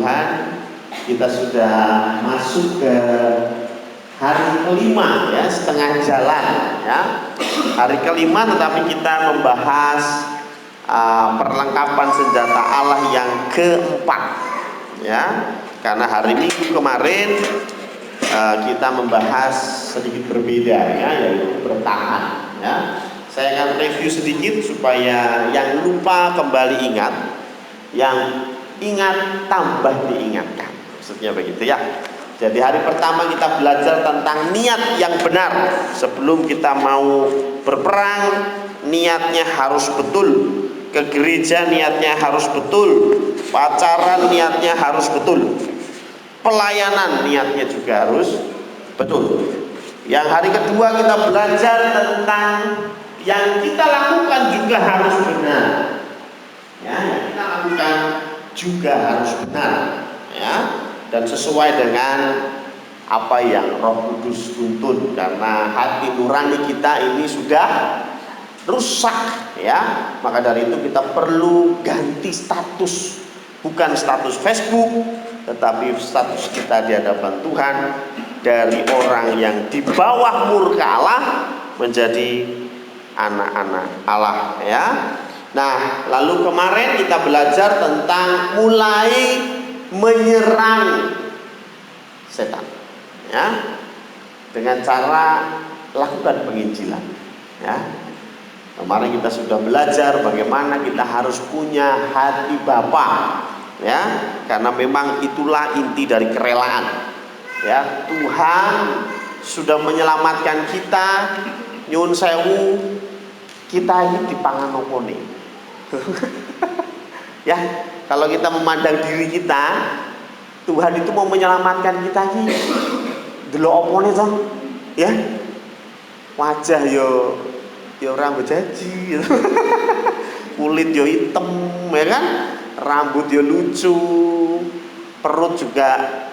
Tuhan, kita sudah masuk ke hari kelima ya, setengah jalan ya. Hari kelima, tetapi kita membahas perlengkapan senjata Allah yang keempat ya. Karena hari Minggu kemarin kita membahas sedikit berbeda ya, yaitu bertahan ya. Saya akan review sedikit supaya yang lupa kembali ingat, yang ingat tambah diingatkan, maksudnya begitu ya. Jadi hari pertama kita belajar tentang niat yang benar. Sebelum kita mau berperang, niatnya harus betul. Ke gereja niatnya harus betul. Pacaran niatnya harus betul. Pelayanan niatnya juga harus betul. Yang hari kedua kita belajar tentang yang kita lakukan juga harus benar. Ya, yang kita lakukan juga harus benar. Ya, dan sesuai dengan apa yang Roh Kudus tuntun, karena hati nurani kita ini sudah rusak ya. Maka dari itu kita perlu ganti status, bukan status Facebook, tetapi status kita di hadapan Tuhan, dari orang yang di bawah murka Allah menjadi anak-anak Allah ya. Nah, lalu kemarin kita belajar tentang mulai menyerang setan ya, dengan cara lakukan penginjilan ya. Kemarin kita sudah belajar bagaimana kita harus punya hati Bapa ya, karena memang itulah inti dari kerelaan ya. Tuhan sudah menyelamatkan kita, nyun sewu, kita ini dipangan opone ya. Kalau kita memandang diri kita, Tuhan itu mau menyelamatkan kita ini delok opone toh ya, wajah yo orang berjanji kulit yo hitam ya kan, rambut yo lucu, perut juga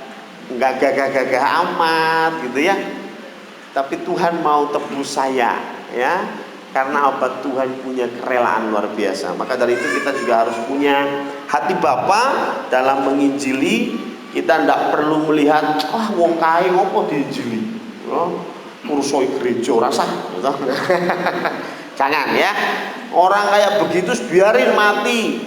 nggak gagah-gagah amat gitu ya. Tapi Tuhan mau tebus saya ya, karena apa? Tuhan punya kerelaan luar biasa. Maka dari itu kita juga harus punya hati Bapa dalam menginjili. Kita tidak perlu melihat wong kae ngopo diinjili, urusan gereja rasa jangan ya. Orang kayak begitu biarin mati,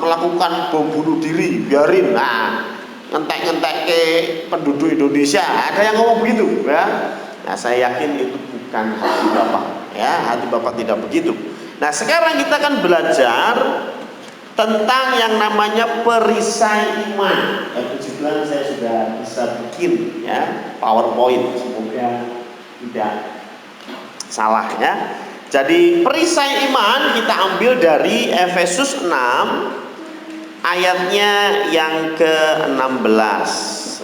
melakukan bom bunuh diri, biarin. Nah, ngentek-ngentek ke penduduk Indonesia, ada yang ngomong begitu ya. Nah, saya yakin itu bukan hati Bapak ya, hati Bapak tidak begitu. Nah, sekarang kita akan belajar tentang yang namanya perisai iman. Puji Tuhan saya sudah bisa bikin ya PowerPoint, semoga tidak salah ya. Jadi perisai iman kita ambil dari Efesus 6 ayatnya yang ke-16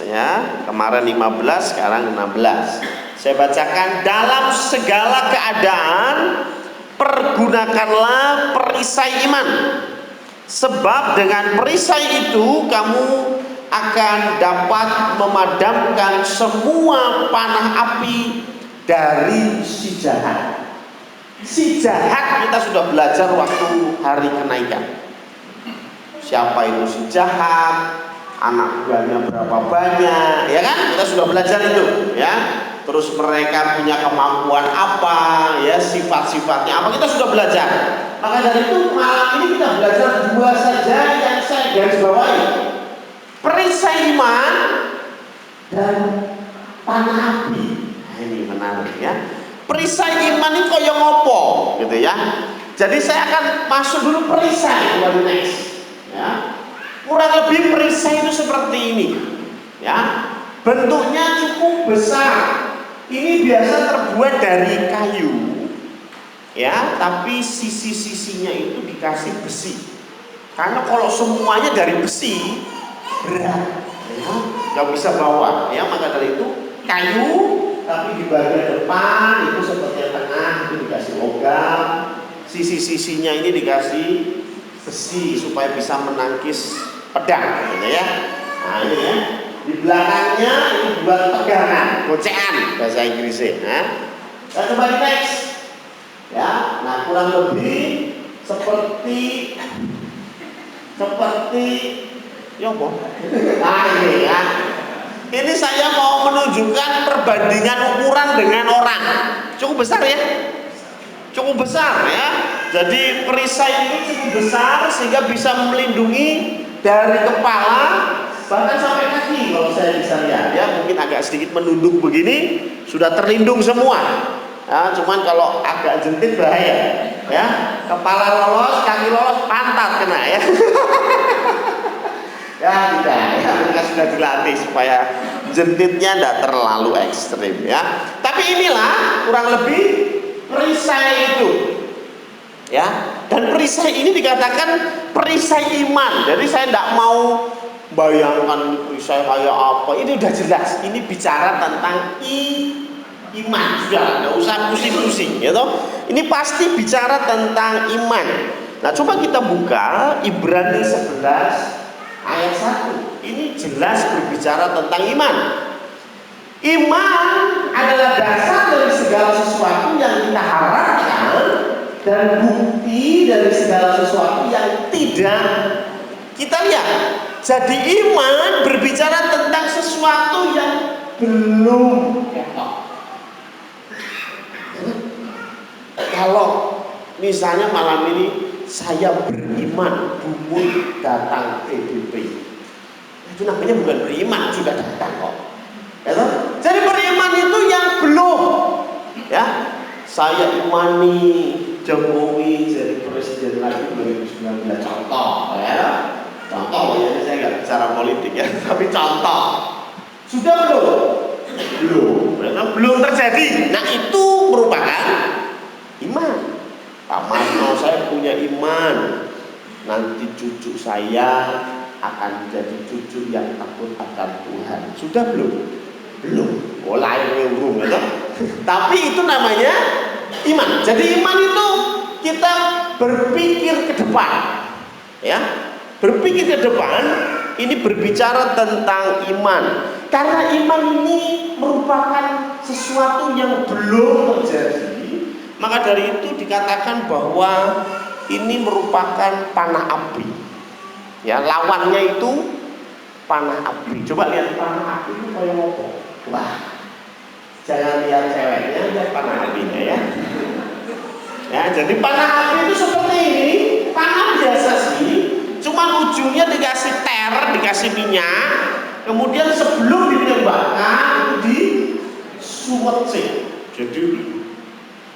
ya. Kemarin 15, sekarang 16. Saya bacakan, dalam segala keadaan pergunakanlah perisai iman, sebab dengan perisai itu kamu akan dapat memadamkan semua panah api dari si jahat. Si jahat kita sudah belajar waktu hari kenaikan. Siapa itu si jahat, anak buahnya berapa banyak, ya kan? Kita sudah belajar itu ya. Terus mereka punya kemampuan apa, ya, sifat-sifatnya apa, kita sudah belajar. Maka dari itu malam ini kita belajar dua saja yang saya garis bawahi. Perisai iman dan panah api. Nah, ini menarik ya. Perisai iman ini koyo ngopo gitu ya. Jadi saya akan masuk dulu perisai, baru next ya. Kurang lebih perisai itu seperti ini ya. Bentuknya cukup besar. Ini biasa terbuat dari kayu ya, tapi sisi-sisinya itu dikasih besi. Karena kalau semuanya dari besi berat ya, nggak bisa bawa ya. Maka dari itu kayu, tapi di bagian depan itu seperti yang tengah itu dikasih logam, sisi-sisinya ini dikasih besi supaya bisa menangkis pedang gitu ya. Nah ini ya, di belakangnya itu buat pegangan, gocean bahasa Inggrisnya. Nah, kita coba di next ya. Nah, kurang lebih seperti Ya apa? Nah ini ya. Ini saya mau menunjukkan perbandingan ukuran dengan orang. Cukup besar ya? Cukup besar ya. Jadi perisai itu cukup besar sehingga bisa melindungi dari kepala bahkan sampai kaki kalau saya bisa lihat ya. Mungkin agak sedikit menunduk begini sudah terlindung semua. Ya, cuman kalau agak jentit bahaya ya. Kepala lolos, kaki lolos, pantat kena ya. Ya tidak ya, mereka sudah dilatih supaya jentitnya tidak terlalu ekstrim ya. Tapi inilah kurang lebih perisai itu ya. Dan perisai ini dikatakan perisai iman. Jadi saya tidak mau bayangkan perisai kayak apa. Ini udah jelas. Ini bicara tentang iman. Sudah, nggak usah pusing-pusing gitu. Ini pasti bicara tentang iman. Nah coba kita buka Ibrani 11 ayat 1. Ini jelas berbicara tentang iman. Iman adalah dasar dari segala sesuatu yang kita harapkan dan bukti dari segala sesuatu yang tidak kita lihat. Jadi iman berbicara tentang sesuatu yang belum ketok. Kalau misalnya malam ini saya beriman Bumut datang PBB, itu namanya bukan beriman, sudah datang kok ya. Jadi beriman itu yang belum ya. Saya imani Jokowi jadi presiden lagi 2019, contoh ya. Contoh ya, saya nggak bicara politik ya, tapi contoh. Sudah belum belum terjadi. Nah itu merupakan iman. Pak Marno, saya punya iman nanti cucu saya akan menjadi cucu yang takut akan Tuhan. Sudah belum? Belum. Oh lahir belum gitu. Tapi itu namanya iman. Jadi iman itu kita berpikir ke depan ya. Berpikir ke depan ini berbicara tentang iman. Karena iman ini merupakan sesuatu yang belum terjadi. Maka dari itu dikatakan bahwa ini merupakan panah api. Ya, lawannya itu panah api. Coba lihat panah api itu kayak apa? Wah, jangan lihat ceweknya, lihat panah apinya ya. Ya, jadi panah api itu seperti ini. Panah biasa sih, cuma ujungnya dikasih dikasih minyak. Kemudian sebelum ditembakkan itu disumet sih. Jadi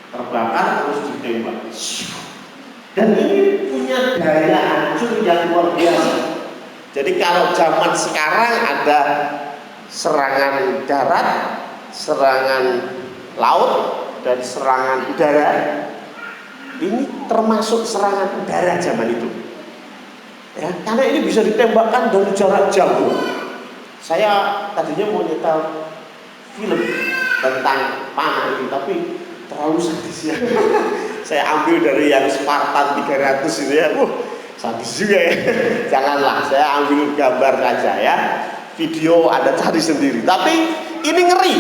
terbakar terus ditembak. Dan ini punya daya hancur yang luar biasa. Jadi kalau zaman sekarang ada serangan darat, serangan laut, dan serangan udara, ini termasuk serangan udara zaman itu. Ya, karena ini bisa ditembakkan dari jarak jauh. Saya tadinya mau nyetel film tentang panah ini, tapi terlalu sadis ya. Saya ambil dari yang Spartan 300 itu ya. Sadis juga ya. Janganlah, saya ambil gambar saja ya. Video Anda cari sendiri. Tapi ini ngeri.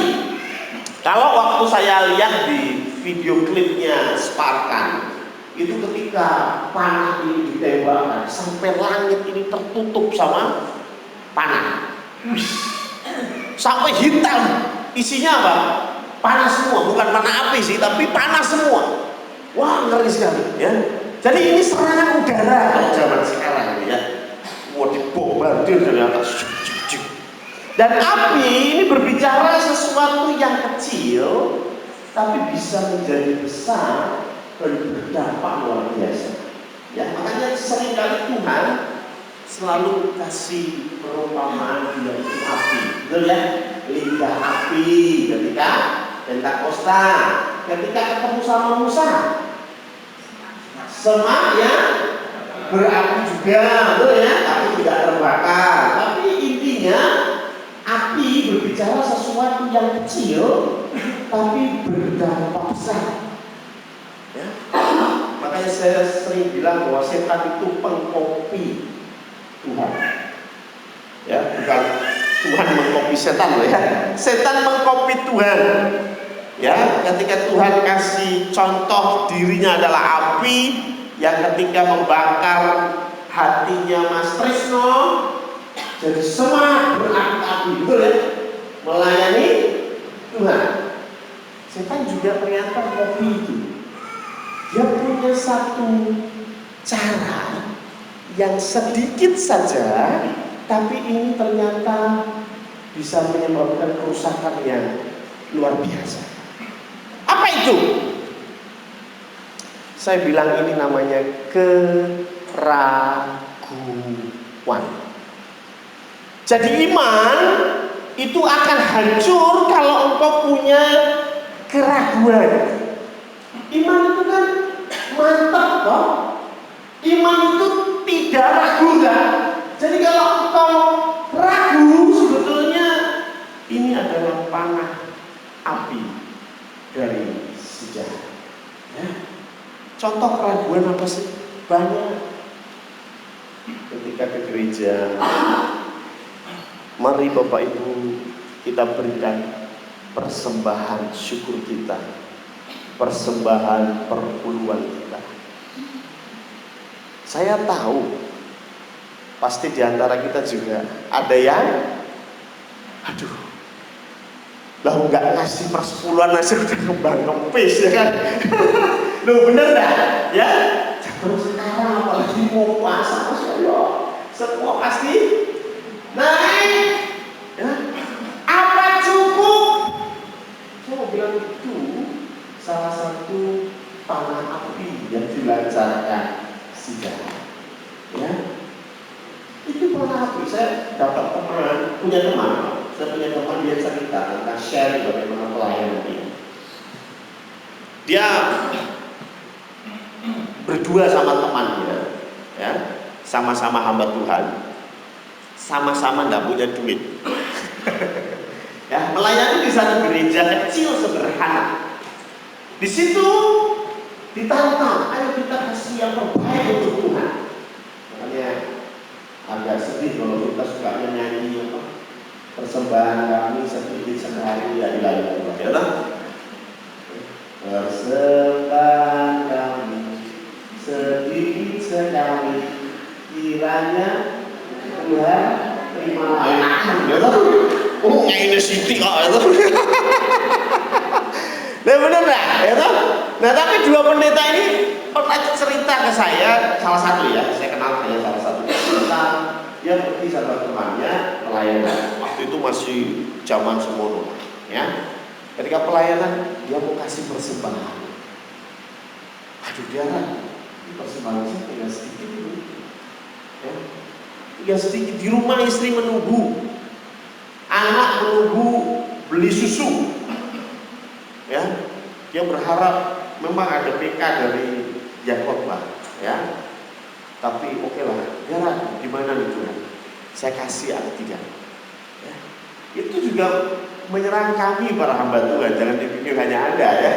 Kalau waktu saya lihat di video klipnya Spartan, itu ketika panah ini ditembakkan sampai langit ini tertutup sama panah. Sampai hitam. Isinya apa? Panas semua, bukan panah api sih, tapi panas semua. Wah, ngeri sekali ya. Jadi ini serangan udara kalau zaman sekarang ya. Mau dibombardir dari atas. Dan api ini berbicara sesuatu yang kecil tapi bisa menjadi besar dan berdampak luar biasa. Ya, makanya seringkali Tuhan selalu kasih perumpamaan dia itu api. Betul ya? Lidah api ketika Pentakosta, ketika ketemu sama Musa, semak yang berapi juga, betul ya, tapi tidak terbakar. Tapi intinya api berbicara sesuatu yang kecil, tapi berdampak besar. Ya. Makanya saya sering bilang bahwa setan itu pengkopi Tuhan. Ya, bukan Tuhan mengkopi setan loh ya. Setan mengkopi Tuhan. Ya, ketika Tuhan kasih contoh dirinya adalah api yang ketika membakar hatinya Mas Trisno, Jadi semangat berapi-api, betul ya? Melayani Tuhan. Setan juga ternyata kopi itu, dia punya satu cara yang sedikit saja, tapi ini ternyata bisa menyebabkan kerusakan yang luar biasa. Apa itu? Saya bilang ini namanya keraguan. Jadi iman itu akan hancur kalau engkau punya keraguan. Iman itu kan mantap toh. Iman itu tidak ragu kan. Jadi kalau engkau ragu, sebetulnya ini adalah panah api dari sejarah. Ya. Contoh keraguan apa sih? Banyak. Ketika ke gereja, mari Bapak Ibu kita berikan persembahan syukur kita, persembahan perpuluhan kita. Saya tahu pasti di antara kita juga ada yang lah nggak ngasih persepuluhan aja udah kembang kempis ya kan. Loh bener dah ya. Terus sekarang apalagi mau puasa, Masya Allah, semua pasti naik ya. Apa cukup? Saya mau bilang itu salah satu panah api yang dilancarkan sejarah ya. Itu panah api. Saya dapat punya teman dia cerita tentang sharing bagaimana pelayanan dia. Dia berdua sama temannya ya, sama-sama hamba Tuhan, sama-sama nggak punya duit ya, melayani di satu gereja kecil sederhana. Di situ ditantang, ayo kita kasih yang terbaik untuk Tuhan. Makanya agak sedih kalau kita suka nyanyi apa, persembahan kami sedikit sekali ya dilayani Tuhan ya, persembahan kami sedikit sekali, kiranya Tuhan terima. Enakan gitu. Oh nyanyi Siti kok itu. Nah bener dah, ya toh? Nah tapi dua pendeta ini pernah cerita ke saya, salah satu ya, saya kenal ya salah satu cerita, dia pergi sama temannya pelayanan. Waktu itu masih zaman semono, ya. Ketika pelayanan dia mau kasih persembahan. Aduh dia persembahan saya tinggal sedikit dulu, ya. Tinggal sedikit, di rumah istri menunggu, anak menunggu beli susu. Ya, dia berharap memang ada PK dari Yakob lah, ya. Tapi oke lah, dia ragu gimana nih Tuhan? Saya kasih ada 3. Ya. Itu juga menyerang kami para hamba Tuhan, jangan dipikir hanya Anda ya.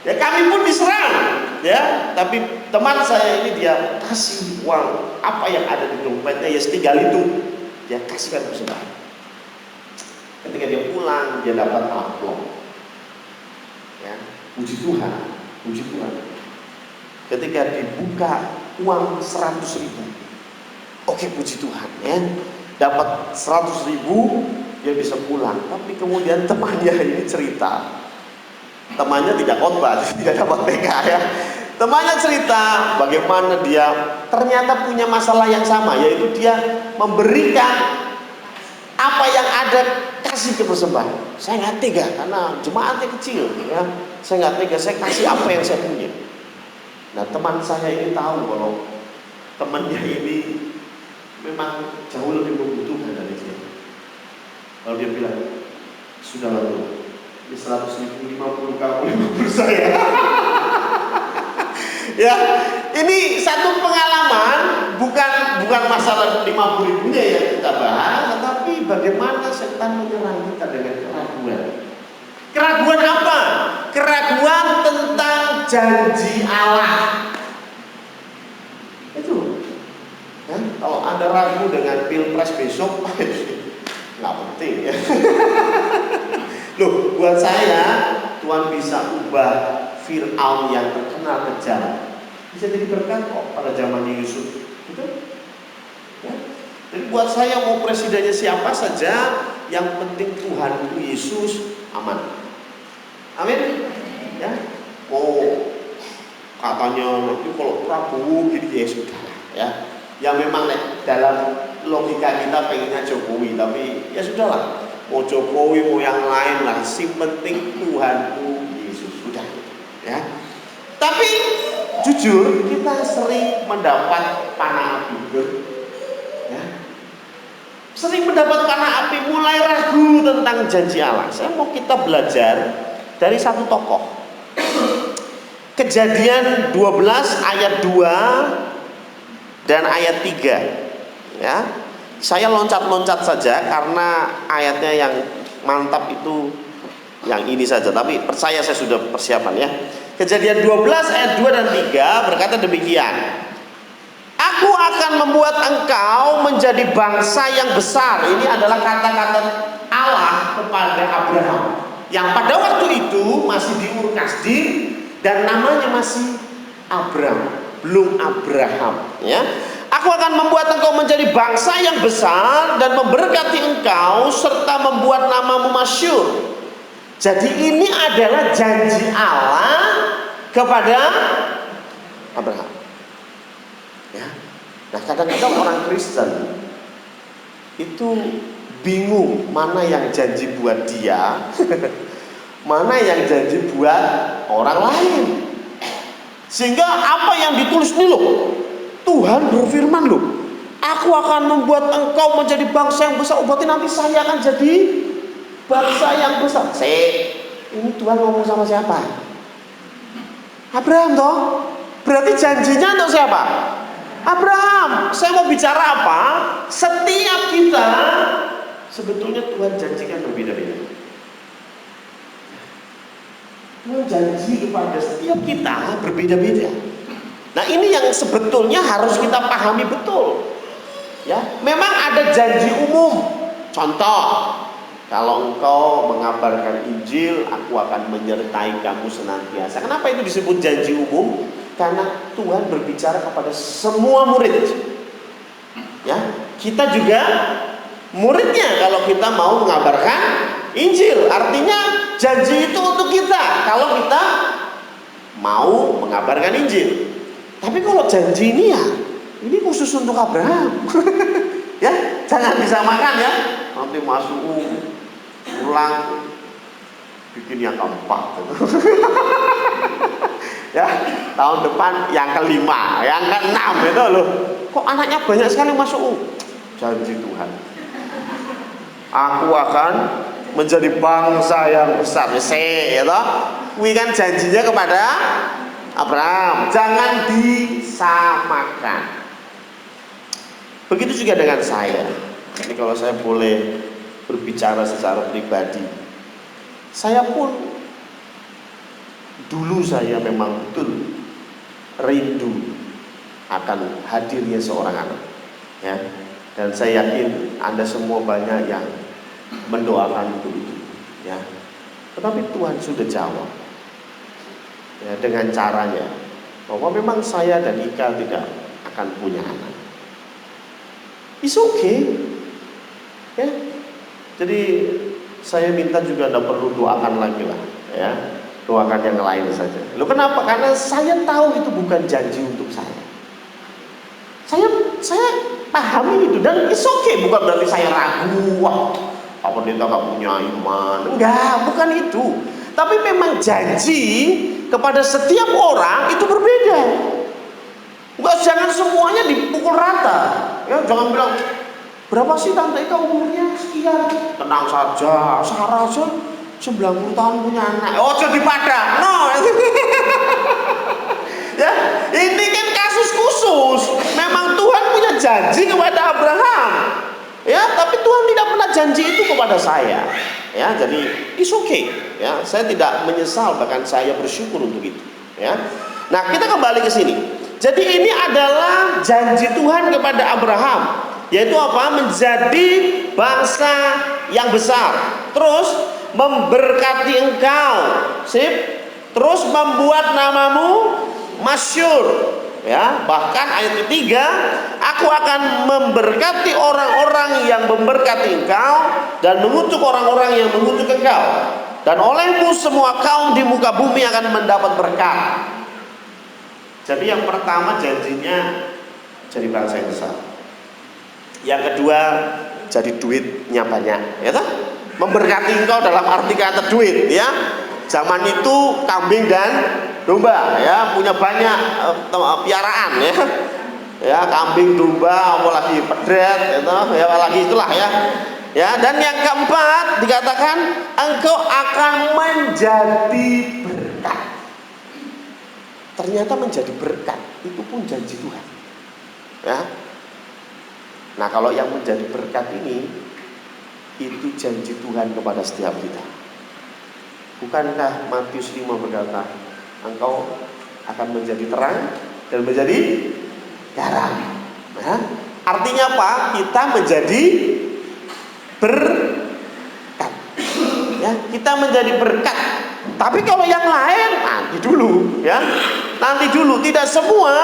Ya kami pun diserang, ya. Tapi teman saya ini dia kasih uang apa yang ada di dompetnya, ya setinggal itu, dia kasihkan persembahan. Ketika dia pulang, dia dapat amplop. Ya, puji Tuhan, puji Tuhan. Ketika dibuka uang 100.000, oke puji Tuhan, ya, dapat 100.000, dia bisa pulang. Tapi kemudian temannya ini cerita, temannya tidak khotbah, tidak dapat PK ya. Temannya cerita bagaimana dia ternyata punya masalah yang sama, yaitu dia memberikan apa yang ada kasih ke persembahan. Saya nggak tega karena jemaatnya kecil ya. Saya nggak tega, saya kasih apa yang saya punya. Nah teman saya ini tahu kalau temannya ini memang jauh lebih membutuhkan dari dia. Lalu dia bilang, sudah lalu ini 150 kamu saya. Ya, ini satu pengalaman, bukan masalah 50.000-nya yang kita bahas, tetapi bagaimana setan menyerang kita dengan keraguan. Keraguan apa? Keraguan tentang janji Allah. Itu. Ya, kalau Anda ragu dengan pilpres besok, nggak penting ya. Loh, buat saya Tuhan bisa ubah Fir'aun yang terkenal kejam bisa jadi berkat kok pada zamannya Yusuf. Gitu? Ya. Jadi buat saya mau presidennya siapa saja, yang penting Tuhan Yesus aman. Amin. Ya. Mau katanya nanti kalau Prabowo gini, ya sudah ya. Ya memang dalam logika kita pengennya Jokowi, tapi ya sudahlah. Mau Jokowi mau yang lain lah, si penting Tuhanku Yesus, sudah ya. Tapi jujur kita sering mendapat panah api, ya. Sering mendapat panah api, mulai ragu tentang janji Allah. Saya mau kita belajar dari satu tokoh. Kejadian 12 ayat 2 dan ayat 3. Ya. Saya loncat-loncat saja karena ayatnya yang mantap itu yang ini saja, tapi percaya saya sudah persiapan ya. Kejadian 12 ayat 2 dan 3 berkata demikian. Aku akan membuat engkau menjadi bangsa yang besar. Ini adalah kata-kata Allah kepada Abraham, yang pada waktu itu masih di Ur Kasdim dan namanya masih Abram, belum Abraham. Ya, aku akan membuat engkau menjadi bangsa yang besar dan memberkati engkau serta membuat namamu masyhur. Jadi ini adalah janji Allah kepada Abraham. Ya. Nah kadang-kadang orang Kristen itu bingung mana yang janji buat dia, mana yang janji buat orang lain. Sehingga apa yang ditulis ini loh, Tuhan berfirman loh, aku akan membuat engkau menjadi bangsa yang besar. Berarti nanti saya akan jadi bangsa yang besar. Ini Tuhan ngomong sama siapa? Abraham toh. Berarti janjinya untuk siapa? Abraham. Saya mau bicara apa? Setiap kita sebetulnya Tuhan janjikan berbeda-beda. Tuhan janji kepada setiap kita berbeda-beda. Nah ini yang sebetulnya harus kita pahami betul. Ya, memang ada janji umum. Contoh, kalau engkau mengabarkan Injil, aku akan menyertai kamu senantiasa. Kenapa itu disebut janji umum? Karena Tuhan berbicara kepada semua murid. Ya, kita juga muridnya kalau kita mau mengabarkan Injil. Artinya janji itu untuk kita kalau kita mau mengabarkan Injil. Tapi kalau janji ini ya, ini khusus untuk Abraham. Ya, jangan disamakan ya. Nanti masuk pulang bikin yang keempat. Ya, tahun depan yang kelima, yang keenam itu loh. Kok anaknya banyak sekali masuk? Janji Tuhan. Aku akan menjadi bangsa yang besar. Ya toh? Kuwi kan janjinya kepada Abraham. Jangan disamakan. Begitu juga dengan saya. Ini kalau saya boleh berbicara secara pribadi, saya pun dulu saya memang betul rindu akan hadirnya seorang anak, ya. Dan saya yakin Anda semua banyak yang mendoakan untuk itu, ya. Tetapi Tuhan sudah jawab, ya, dengan caranya bahwa memang saya dan Ika tidak akan punya anak. It's okay, ya. Jadi saya minta juga Anda perlu doakan lagi lah, ya. Doakan yang lain saja. Loh kenapa? Karena saya tahu itu bukan janji untuk saya. Saya pahami itu dan it's okay, bukan berarti saya ragu. Wah, Pak Pendeta gak punya iman. Enggak, bukan itu. Tapi memang janji kepada setiap orang itu berbeda. Enggak, jangan semuanya dipukul rata. Ya, jangan bilang berapa sih Tante Ika umurnya sekian. Tenang saja, Sarah aja 90 tahun punya anak. Oh, jadi pada. No. Ya, ini kan kasus khusus. Memang Tuhan punya janji kepada Abraham. Ya, tapi Tuhan tidak pernah janji itu kepada saya. Ya, jadi it's okay. Ya, saya tidak menyesal, bahkan saya bersyukur untuk itu. Ya. Nah, kita kembali ke sini. Jadi ini adalah janji Tuhan kepada Abraham, yaitu apa? Menjadi bangsa yang besar. Terus memberkati engkau, sip. Terus membuat namamu masyhur, Ya, bahkan ayat ketiga, aku akan memberkati orang-orang yang memberkati engkau dan mengutuk orang-orang yang mengutuk engkau, dan olehmu semua kaum di muka bumi akan mendapat berkat. Jadi yang pertama janjinya jadi bangsa yang besar. Yang kedua jadi duitnya banyak, ya toh? Memberkati engkau dalam arti kata duit, ya. Zaman itu kambing dan domba, ya, punya banyak piaraan, ya. Ya, kambing, domba, apalagi pedret, ya, apalagi itulah, ya. Ya, dan yang keempat dikatakan engkau akan menjadi berkat. Ternyata menjadi berkat itu pun janji Tuhan. Ya. Nah, kalau yang menjadi berkat ini itu janji Tuhan kepada setiap kita. Bukankah Matius 5 berkata, engkau akan menjadi terang dan menjadi garam. Nah, artinya apa? Kita menjadi berkat. Ya, kita menjadi berkat. Tapi kalau yang lain nanti dulu, ya. Nanti dulu, tidak semua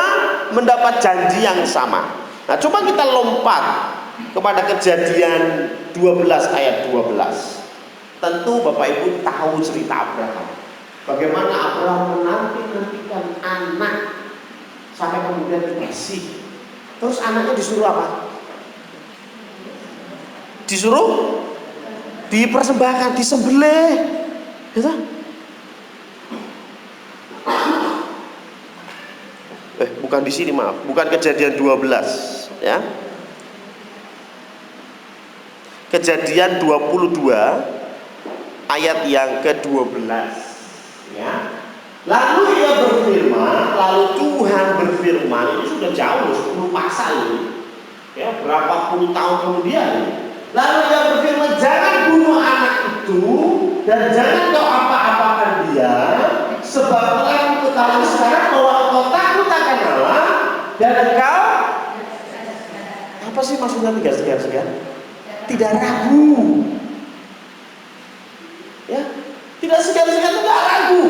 mendapat janji yang sama. Nah, coba kita lompat kepada Kejadian 12 ayat 12. Tentu Bapak Ibu tahu cerita Abraham. Bagaimana Abraham menanti-nantikan anak sampai kemudian dikasih. Terus anaknya disuruh apa? Disuruh dipersembahkan, disembelih. Gitu? Bukan di sini, maaf. Bukan Kejadian 12, ya. Kejadian 22 ayat yang ke-12, ya. Lalu ia berfirman, lalu Tuhan berfirman, ini sudah jauh 10 pasal ini, ya, berapa puluh tahun kemudian. Lalu ia berfirman, jangan bunuh anak itu dan jangan kau apa-apakan dia, sebab telah ketahui sekarang bahwa engkau takut akan Allah dan engkau apa sih maksudnya tidak segan-segan? Tidak ragu. Ya, tidak segan-segan, tidak ragu,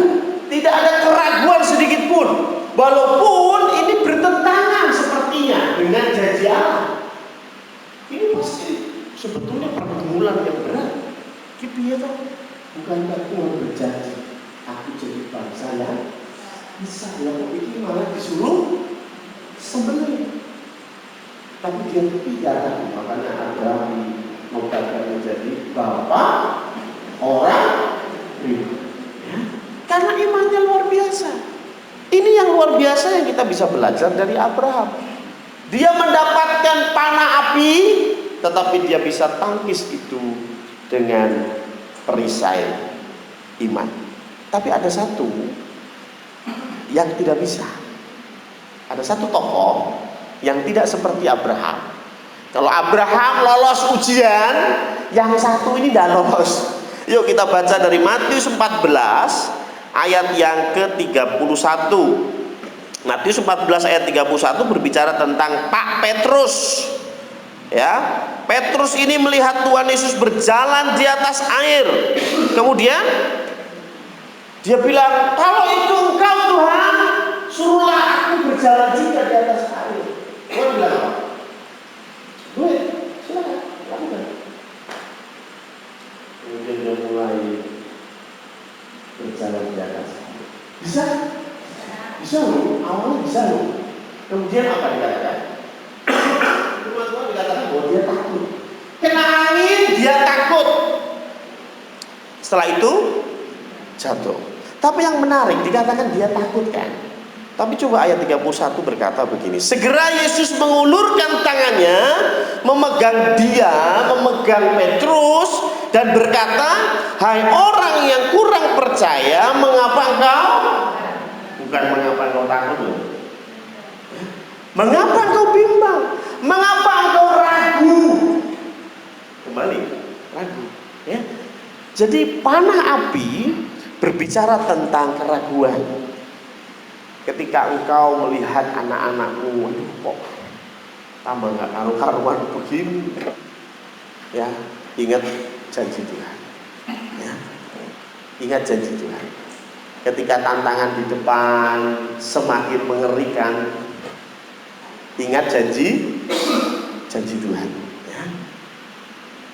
tidak ada keraguan sedikit pun, walaupun ini bertentangan sepertinya dengan janji Allah. Ini pasti sebetulnya pergumulan yang berat. Kipiye toh? Bukankah Tuhan berjanji aku jadi bangsa yang bisa, ya kok ini malah disuruh sembelih. Tapi dia tidak ragu, makanya Abraham notabene menjadi bapak orang beriman, ya. Karena imannya luar biasa. Ini yang luar biasa yang kita bisa belajar dari Abraham. Dia mendapatkan panah api, tetapi dia bisa tangkis itu dengan perisai iman. Tapi ada satu yang tidak bisa. Ada satu tokoh yang tidak seperti Abraham. Kalau Abraham lolos ujian, yang satu ini tidak lolos. Yuk kita baca dari Matius 14 ayat yang ke-31. Matius 14 ayat 31 berbicara tentang Pak Petrus. Ya, Petrus ini melihat Tuhan Yesus berjalan di atas air. Kemudian dia bilang, kalau itu engkau Tuhan, suruhlah aku berjalan juga di atas air. Tuhan bilang apa? Boleh, silakan, lakukan. Kemudian dia mulai berjalan di atas. Bisa? Bisa loh, awalnya bisa loh. Kemudian apa dikatakan? Teman-teman dikatakan bahwa dia takut. Kena angin, dia takut. Setelah itu jatuh. Tapi yang menarik dikatakan dia takut kan. Tapi coba ayat 31 berkata begini, segera Yesus mengulurkan tangannya, memegang Petrus dan berkata, hai orang yang kurang percaya, mengapa engkau takut? Mengapa engkau bimbang? Mengapa engkau ragu? Kembali, ragu, ya. Jadi panah api berbicara tentang keraguan. Ketika engkau melihat anak-anakmu, aduh kok tambah nggak karu-karuan begini, ya, ingat janji Tuhan, ya, ingat janji Tuhan. Ketika tantangan di depan semakin mengerikan, Ingat janji Tuhan. Ya.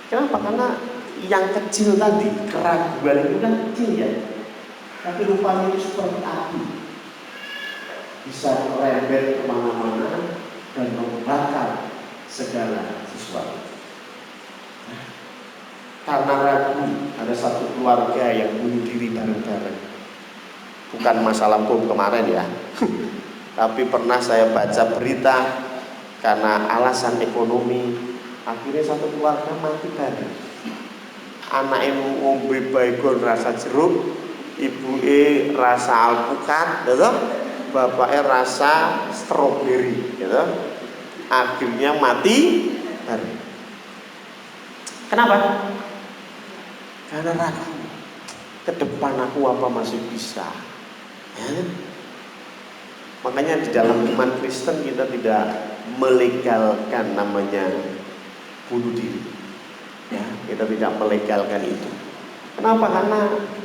Kenapa? Karena yang kecil tadi, keraguan itu kan kecil ya, tapi rupanya itu seperti api, bisa merembet kemana-mana dan membakar segala sesuatu. Karena ragu, ada satu keluarga yang bunuh diri bareng-bareng. Bukan masalah bom kemarin ya, tapi pernah saya baca berita karena alasan ekonomi, akhirnya satu keluarga mati bareng. Anak ibu ngombe baygon rasa jeruk, ibu rasa alpukat, gitu? Bapaknya rasa stroberi, gitu? Akhirnya mati bareng. Kenapa? Karena ragu, ke depan aku apa masih bisa, ya? Makanya di dalam iman Kristen kita tidak melegalkan namanya bunuh diri, ya, kita tidak melegalkan itu. Kenapa? Karena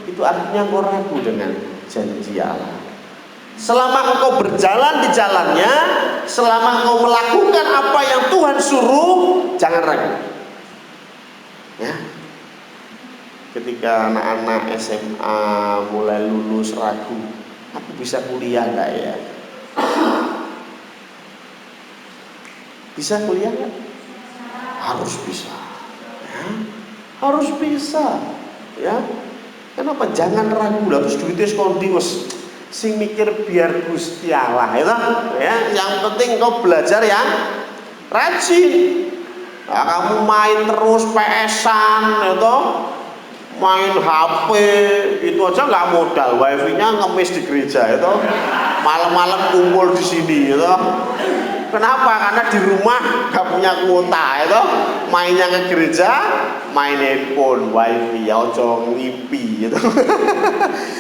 itu artinya engkau ragu dengan janji Allah. Selama engkau berjalan di jalannya, selama engkau melakukan apa yang Tuhan suruh, jangan ragu, ya. Ketika anak-anak SMA mulai lulus ragu, aku bisa kuliah enggak ya? Bisa kuliah enggak? Harus bisa, ya. Harus bisa, ya. Kenapa? Jangan ragu lah, terus duitnya sekondi wes sing mikir biar Gusti Allah, ya. Yang penting kau belajar yang rajin. Nah, kamu main terus PS-an, itu main HP itu aja nggak modal, wifi-nya ngemis di gereja, itu malam-malam kumpul di sini, itu kenapa? Karena di rumah nggak punya kuota, itu mainnya ke gereja, main handphone, wifi, ya ojo ngimpi, gitu.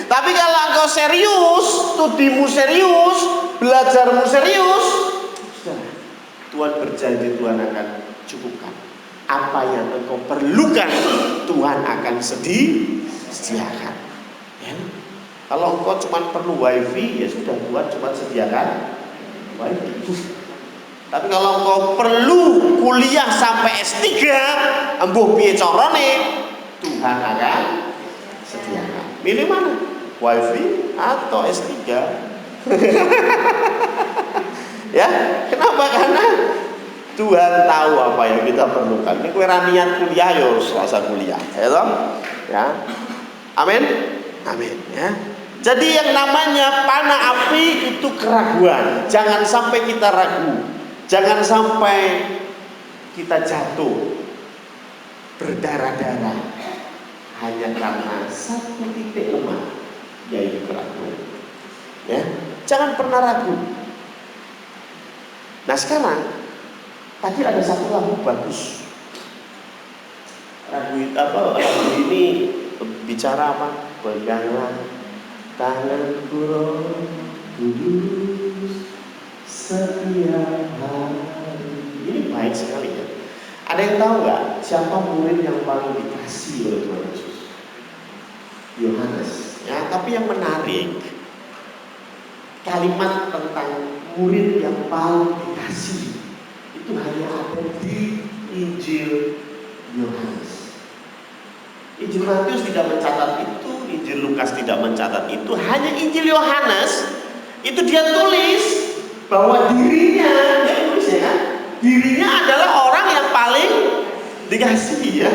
Tapi kalau engkau serius, studimu serius, belajarmu serius, Tuhan berjanji Tuhan akan cukupkan apa yang engkau perlukan, Tuhan akan sediakan, ya. Kalau engkau cuma perlu wifi, ya sudah, Tuhan cuma sediakan wifi. Tapi kalau engkau perlu kuliah sampai S3, embuh piye carane, Tuhan akan sediakan. Pilih mana? Wifi atau S3? Ya, kenapa? Karena Tuhan tahu apa yang kita perlukan. Ini kowe ra niat kuliah yo selasa kuliah, ya toh? Ya. Amin. Amin, ya. Jadi yang namanya panah api itu keraguan. Jangan sampai kita ragu. Jangan sampai kita jatuh berdarah-darah hanya karena satu titik lemah, yaitu keraguan. Ya, jangan pernah ragu. Nah sekarang tadi ada satu lagu bagus. Lagu ini bicara apa? Peganglah tanganku Roh Kudus setiap hari. Ini baik sekali ya. Ada yang tahu nggak siapa murid yang paling dikasih oleh Tuhan Yesus? Yohanes. Ya, tapi yang menarik kalimat tentang murid yang paling dikasih itu hanya ada di Injil Yohanes. Injil Matius tidak mencatat itu, Injil Lukas tidak mencatat itu, hanya Injil Yohanes itu dia tulis bahwa dirinya, dia tulis ya kan, dirinya adalah orang yang paling dikasihi, ya.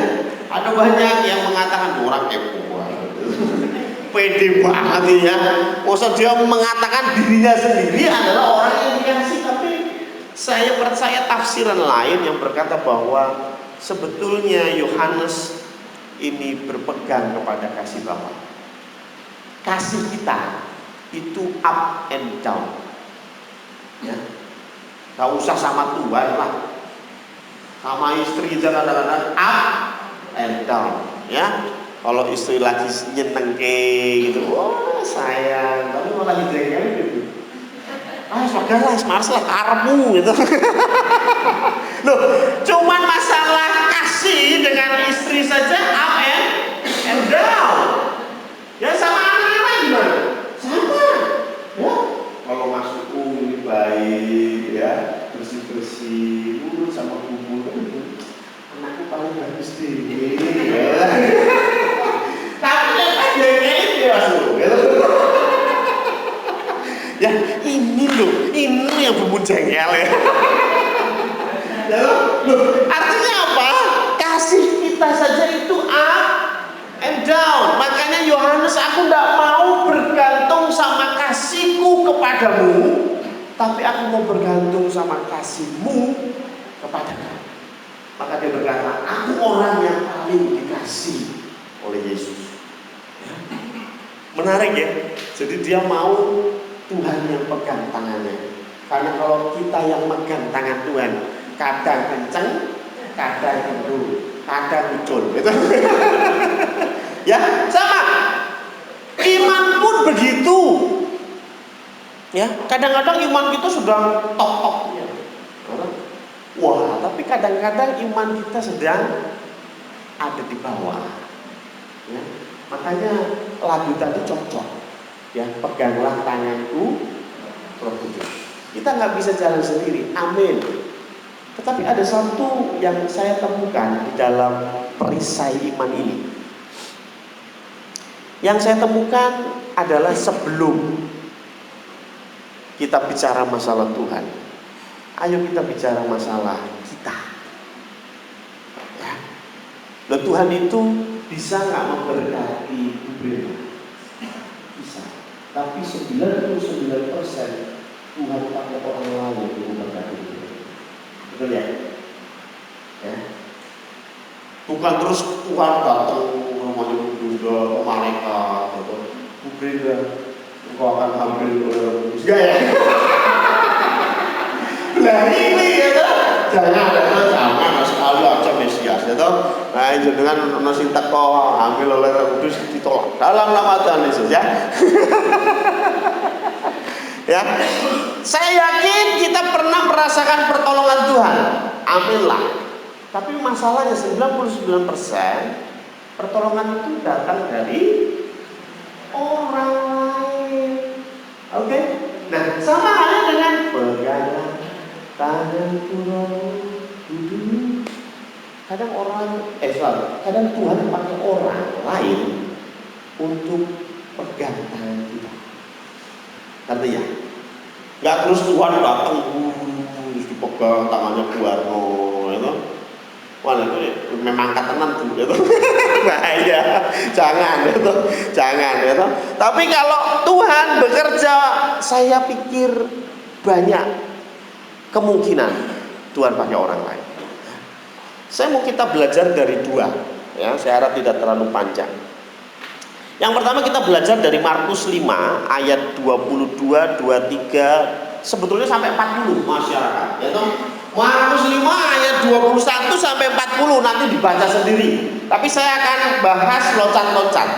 Ada banyak yang mengatakan orang kepo, pede banget ya. Masa dia mengatakan dirinya sendiri adalah orang yang dikasihi, tapi saya percaya tafsiran lain yang berkata bahwa sebetulnya Yohanes ini berpegang kepada kasih Bapa. Kasih kita itu up and down, ya. Gak usah sama Tuhan lah, sama istri aja kadang-kadang up and down, ya. Kalau istri lagi nyenengke gitu, wah sayang, tapi mau lagi jengkel gitu, saudara, mars lah karmu gitu. Loh, cuman masalah kasih dengan istri saja up and down. Ya sama anak-anak gimana? Sama. Ya. Kalau masuk ini baik, ya, bersih Tapi ini masuk. Ya ini loh, ini yang bumbu jengkel ya. Loh, artinya apa? Kasih kita saja itu up and down. Makanya Yohanes, aku tidak mau bergantung sama kasihku kepadamu, tapi aku mau bergantung sama kasihmu kepadaku. Maka dia berkata, aku orang yang paling dikasih oleh Yesus. Menarik ya. Jadi dia mau Tuhan yang pegang tangannya. Karena kalau kita yang megang tangan Tuhan, kadang kenceng, kadang kendor, kadang ucul, gitu. Ya, sama. Iman pun begitu. Ya, kadang-kadang iman kita sedang tok-toknya. Wah, tapi kadang-kadang iman kita sedang ada di bawah. Ya, makanya lagu tadi cocok. Ya, peganglah tanganku, Roh Kudus. Kita nggak bisa jalan sendiri, amin. Tetapi ada satu yang saya temukan di dalam perisai iman ini. Yang saya temukan adalah sebelum kita bicara masalah Tuhan, ayo kita bicara masalah kita. Ya. Dan Tuhan itu bisa nggak memberkati Ibu? Bisa. Tapi 99% Tuhan pakai orang lain untuk memberkati Ibu. Betul ya? Ya. Bukan terus Tuhan datang rumahnya Bunda, ke malaikat, gitu. Bunda, engkau akan hamil oleh manusia ya. Nah ini gitu. Jangan sekali aja Mesias gitu. Nah itu dengan nasi teko hamil oleh Roh Kudus ditolak dalam nama Tuhan Yesus ya. Ya. Saya yakin kita pernah merasakan pertolongan Tuhan. Amin lah. Tapi masalahnya 99% pertolongan itu datang dari orang lain. Oke? Nah, sama halnya dengan peganglah tanganku Roh Kudus. Kadang kadang Tuhan pakai orang lain untuk pegang tangan kita. Artinya, nggak terus Tuhan datang dipegang tangannya Buarno, itu. Wah, itu memang katenan tuh, itu bahaya. Jangan, itu, jangan, itu. Tapi kalau Tuhan bekerja, saya pikir banyak kemungkinan Tuhan pakai orang lain. Saya mau kita belajar dari dua, ya. Saya harap tidak terlalu panjang. Yang pertama kita belajar dari Markus 5 ayat 22, 23, sebetulnya sampai 40 masyarakat, ya toh. Markus 5 ayat 21 sampai 40 nanti dibaca sendiri. Tapi saya akan bahas loncat-loncat.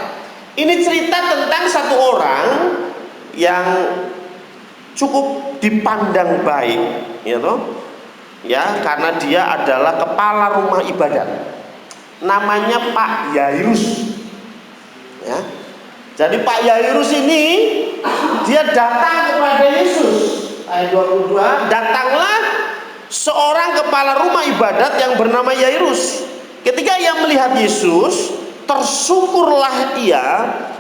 Ini cerita tentang satu orang yang cukup dipandang baik, ya toh. Ya, karena dia adalah kepala rumah ibadat. Namanya Pak Yairus. Ya. Jadi Pak Yairus ini dia datang kepada Yesus. Ayat 22, datanglah seorang kepala rumah ibadat yang bernama Yairus. Ketika ia melihat Yesus, tersyukurlah ia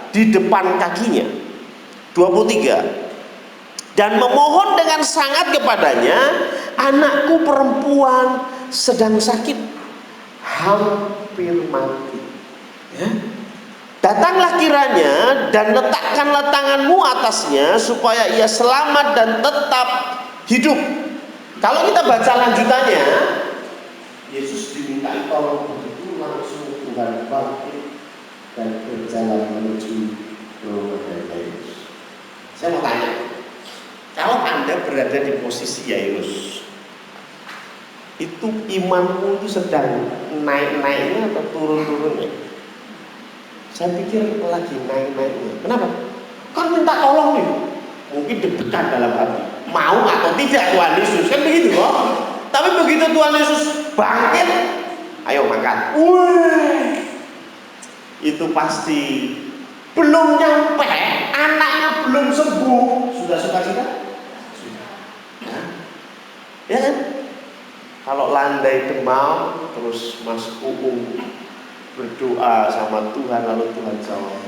di depan kakinya. 23. Dan memohon dengan sangat kepadanya, anakku perempuan sedang sakit, hampir mati. Ya. Datanglah kiranya dan letakkanlah tanganmu atasnya supaya ia selamat dan tetap hidup. Kalau kita baca lanjutannya, Yesus dimintai tolong begitu langsung Tuhan bangkit dan berjalan menuju rumah Yairus. Saya mau tanya, kalau Anda berada di posisi Yairus, itu imanmu itu sedang naik-naiknya atau turun-turunnya? Saya pikir lagi naik-naiknya. Kenapa? Kan minta tolong nih. Mungkin deg-degan dalam hati. Mau atau tidak Tuhan Yesus, kan begitu kok. Tapi begitu Tuhan Yesus bangkit, ayo makan. Itu pasti belum nyampe, anaknya belum sembuh, sudah sukacita? Sudah. Ya kan? Kalau landai demam, terus Mas Uung berdoa sama Tuhan, lalu Tuhan jawab,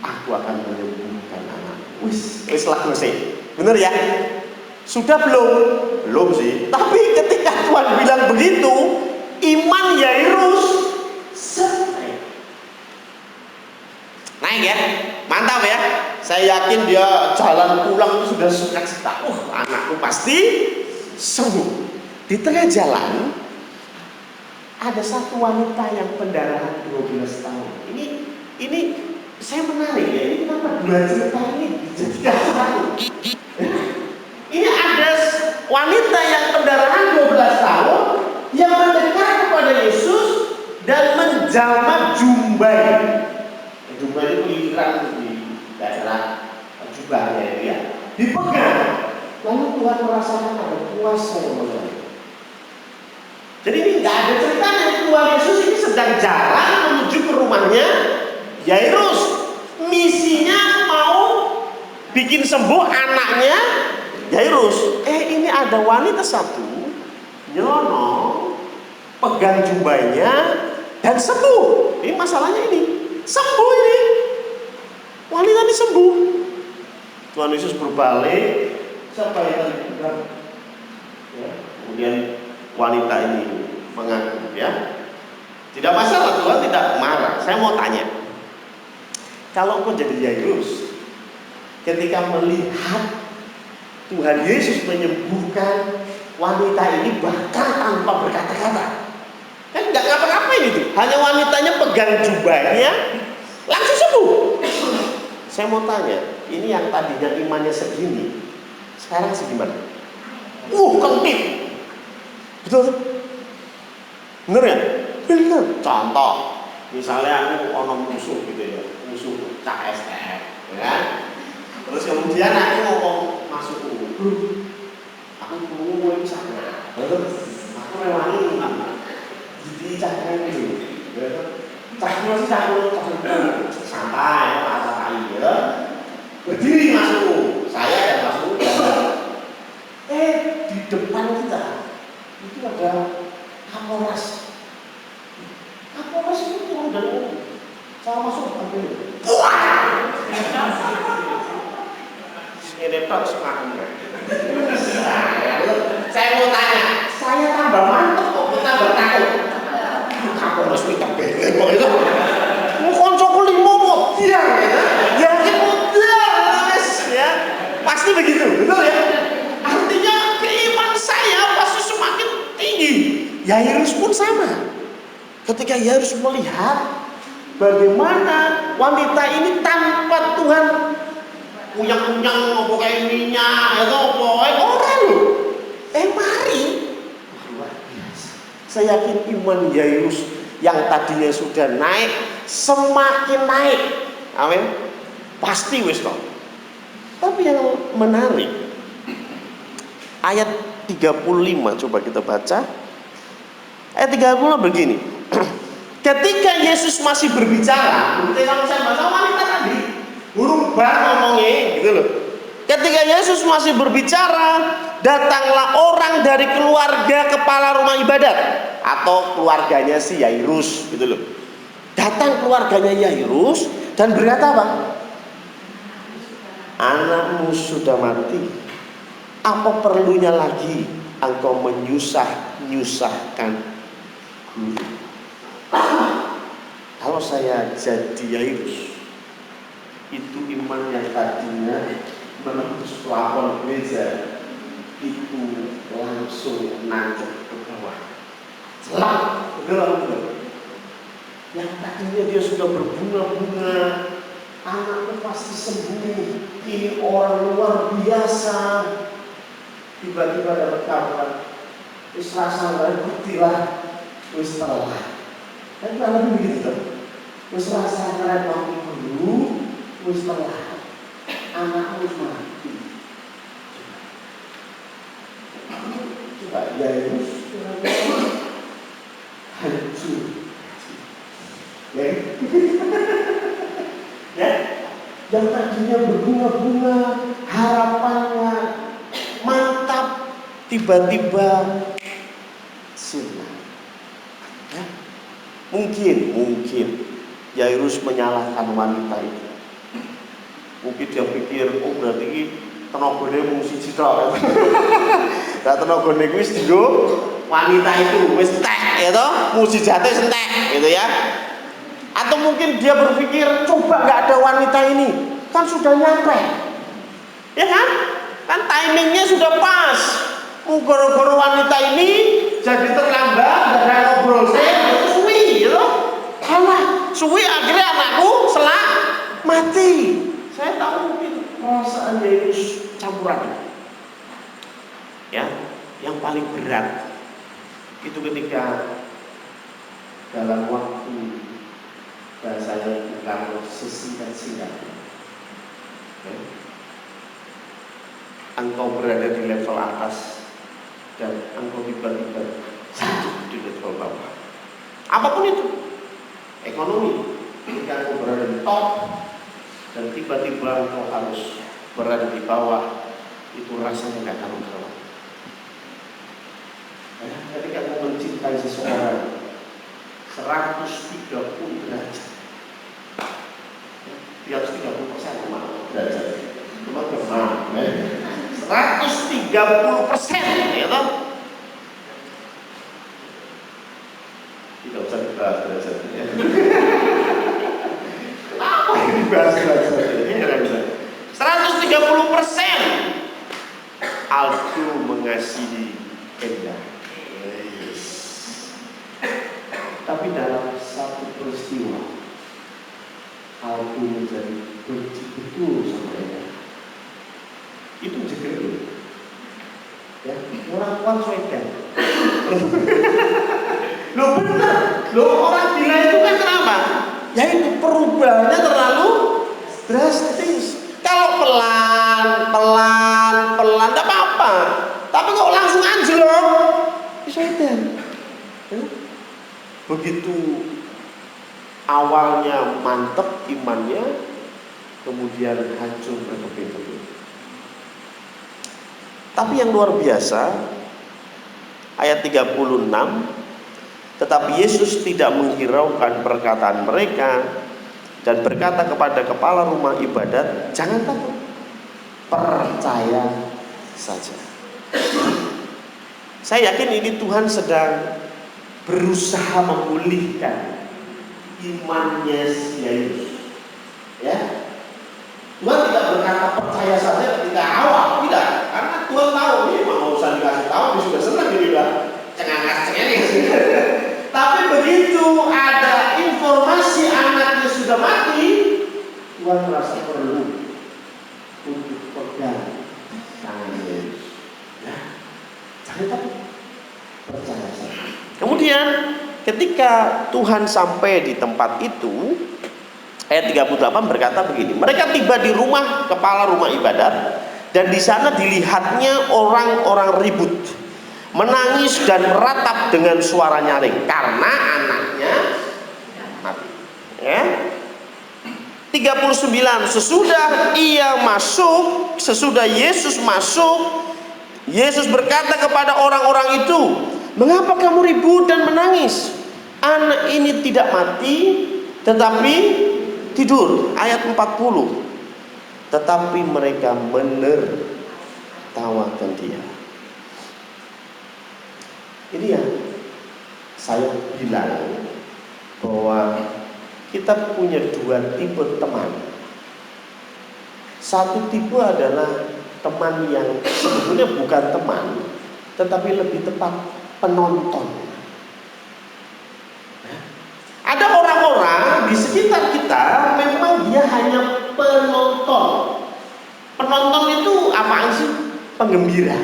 aku akan menyembuhkan anak. Wis lagu sih, bener ya? Sudah belum? Belum sih. Tapi ketika Tuhan bilang begitu, iman Yairus selesai. Naik ya, mantap ya. Saya yakin dia jalan pulang itu sudah sukacita. Anakku pasti sembuh. Di tengah jalan ada satu wanita yang pendarahan 12 tahun. Ini saya menarik ya. Ini kenapa dua cerita ini dijadikan satu? Ini ada wanita yang pendarahan 12 tahun yang mendekat kepada Yesus dan menjamah jumbai. Jumbai itu lingkaran di daerah jubahnya itu ya. Dipegang. Lalu Tuhan merasakan ada kuasa yang mengalir. Jadi ini nggak ada ceritanya. Tuhan Yesus ini sedang jalan menuju ke rumahnya Yairus. Misinya mau bikin sembuh anaknya Yairus. Ini ada wanita satu nyelonong, pegang jumbainya dan sembuh. Ini masalahnya ini. Sembuh ini. Wanita ini sembuh. Tuhan Yesus berbalik. Siapa yang tadi pegang? Ya, kemudian wanita ini mengaku ya. Tidak masalah, Tuhan tidak marah. Saya mau tanya. Kalau kau jadi Yairus, ketika melihat Tuhan Yesus menyembuhkan wanita ini bahkan tanpa berkata-kata, kan nggak ngapa-ngapain itu, hanya wanitanya pegang jubahnya langsung sembuh. Saya mau tanya, ini yang tadinya imannya segini, sekarang segimana? Kentip, betul? Bener ya? Bener. Contoh, misalnya aku ono musuh gitu ya, musuh KSR, ya. Terus kemudian aku ngomong masuk aku mau ini sana, aku rewangi, jadi cakap ini, cakap sih cakap santai, masa kali ya, berdiri masuk, saya dan masuk, di depan kita itu ada Kapolres. Kapolres itu turun dari umum, saya masuk ambil, ini tak semangat. Saya mau tanya, saya tambah mantep kok, tambah takut. Kapolres kita beli kok itu. Mau koncoku limo kok, dia, ya pasti begitu, betul ya? Artinya keiman saya pasti semakin tinggi. Yairus pun sama. Ketika Yairus melihat bagaimana wanita ini tanpa Tuhan punyang-punyang apa kayak minyak atau apa orang loh. Mari. Luar biasa. Saya yakin iman Yairus yang tadinya sudah naik semakin naik. Amin. Pasti wis kok. Tapi yang menarik ayat 35 coba kita baca. Ayat 35 begini. Ketika Yesus masih berbicara, ketika saya baca wanita tadi burung bar ngomongnya gitu loh. Ketika Yesus masih berbicara, datanglah orang dari keluarga kepala rumah ibadat atau keluarganya si Yairus gitu loh. Datang keluarganya Yairus dan berkata apa? Anakmu sudah mati. Apa perlunya lagi engkau menyusahkan guru? Kalau saya jadi Yairus, itu iman yang tadinya menembus plafon gereja itu langsung nancep ke bawah. Selap, betul. Yang tadinya dia sudah berbunga-bunga, anakku pasti sembuh, ini orang luar biasa. Tiba-tiba dapat kabar, wis rasa nggak bukti lah, wis telah. Dan kalau begitu, wis rasa nggak mau dulu, wis telah. Anakmu mati. Coba Yairus hancur. Ya, yang tadinya berbunga-bunga, harapannya mantap, tiba-tiba sudah. Ya. Mungkin Yairus menyalahkan wanita itu. Mungkin dia pikir, oh berarti ini tenagane mung siji tok. Lah tenagane kuwi wis dienggo wanita itu wis entek ya toh, mujizate entek gitu ya. Atau mungkin dia berpikir, coba nggak ada wanita ini, kan sudah nyampe. Ya kan? Kan timingnya sudah pas. Gara-gara wanita ini jadi terlambat, gak ada ngobrol saya, suwi gitu. Kalah, suwi akhirnya anakku mati. Saya tahu mungkin perasaan Yesus campuran. Ya, yang paling berat itu ketika dalam waktu bahasanya bukan sesingkat-singkat. Ya. Engkau berada di level atas dan engkau tiba-tiba jatuh di level bawah. Apapun itu, ekonomi, ketika engkau berada di top dan tiba-tiba engkau harus berada di bawah, itu rasanya nggak karuan. Ketika engkau mencintai seseorang 130 derajat, di atas 30% derajat, cuma kemana? 130% ya toh. Tidak usah dibahas derajatnya. Kenapa ini dibahas derajatnya? 130% Aldo mengasihi Enda. Yes. Tapi dalam satu peristiwa Aldo menjadi benci betul sama Enda. Itu jeger ya, orang kuat Sweden. Loh benar, orang gila itu kan kenapa? Ya itu perubahannya terlalu drastis. Kalau pelan, tidak apa-apa. Tapi kok langsung anjlok, Sweden. Begitu awalnya mantep imannya, kemudian hancur berkeping-keping. Tapi yang luar biasa, ayat 36, tetapi Yesus tidak menghiraukan perkataan mereka dan berkata kepada kepala rumah ibadat, jangan takut, percaya saja. Saya yakin ini Tuhan sedang berusaha memulihkan imannya si Yairus. Ya, Tuhan tidak berkata percaya saja ketika awal, tidak, karena Tuhan tahu ini mau usah dikasih tahu, dia sudah senang, dia udah cengenges. Tapi begitu ada informasi anaknya sudah mati, Tuhan merasa perlu untuk pegang tangan Yesus. Ya, jangan takut, percaya saja. Kemudian ketika Tuhan sampai di tempat itu, ayat 38 berkata begini, mereka tiba di rumah kepala rumah ibadat dan di sana dilihatnya orang-orang ribut, menangis dan meratap dengan suara nyaring karena anaknya mati. Ya. 39, sesudah Yesus masuk, Yesus berkata kepada orang-orang itu, mengapa kamu ribut dan menangis? Anak ini tidak mati, tetapi tidur. Ayat 40. Tetapi mereka menertawakan dia. Ini yang saya bilang bahwa kita punya dua tipe teman. Satu tipe adalah teman yang sebetulnya bukan teman, tetapi lebih tepat penonton. Ada orang-orang di sekitar kita memang dia hanya penonton. Penonton itu apaan sih? Penggembira.